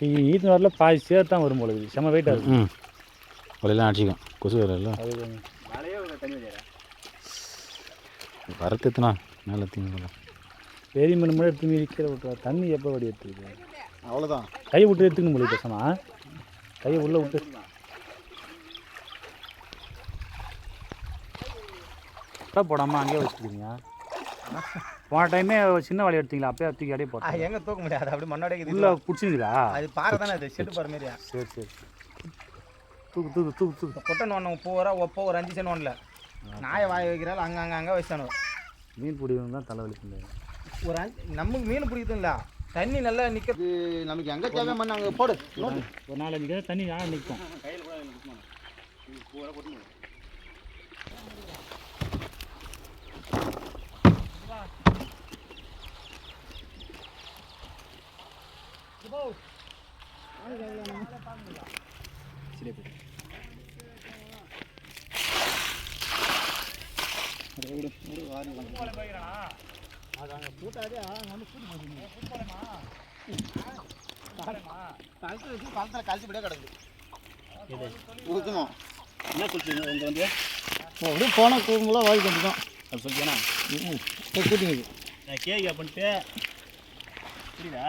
நீங்கள் ஈத்து வரல பாதி சேர்த்து தான் வரும் போல இருக்குது செம்ம வெயிட்டாக இருக்கும். வலையெல்லாம் அடிச்சிக்கும் கொசு வரல அது வரத்து எத்தனா மேலே தீங்க பெரிய மீன் மட்டும் எடுத்து மீறிக்கிற விட்டுறா. தண்ணி எப்போ வடி எடுத்துக்குது அவ்வளோதான். கையை விட்டு எடுத்துக்கணும் போல பேசாமா கையை உள்ளே விட்டு போடாமல் அங்கேயே வச்சுக்கிறீங்க. போன டைமே சின்ன வலையை எடுத்தீங்களா அப்பயே தூக்கி அப்படியே போட்டேன். எங்கே தூக்க முடியாது அப்படி மண்ணோடைய உள்ளே பிடிச்சிருக்குதா? அது பாறை தானே அது செட்டு பாறை மாரியா. சரி சரி தூக்கு தூக்கு தூக்கு தூக்கு கொட்டன் ஒன்று பூரா ஒப்போ ஒரு 5 சென்ட் ஒன்றில் நாயை வாய வைக்கிறாள் அங்கே வச்சானு மீன் பிடிக்கணும் தான் தலைவலிக்கு. ஒரு 5 நமக்கு மீன் பிடிக்குதும் இல்லை தண்ணி நல்லா நிற்கிறது நமக்கு எங்கே தேவை மண் அங்கே போடு. ஒரு 4-5 தண்ணி யாரும் நிற்கும். காலத்தில் கழிச்சுப்படியே கிடக்குது. என்ன சொல்லிட்டீங்க இங்கே வந்து அப்படியே போனால் கூகுளாக வாங்கி வந்துட்டோம். அப்படி சொல்லிட்டேன்னா கூட்டிங்க நான் கேட்க பண்ணிட்டு புரியுதா?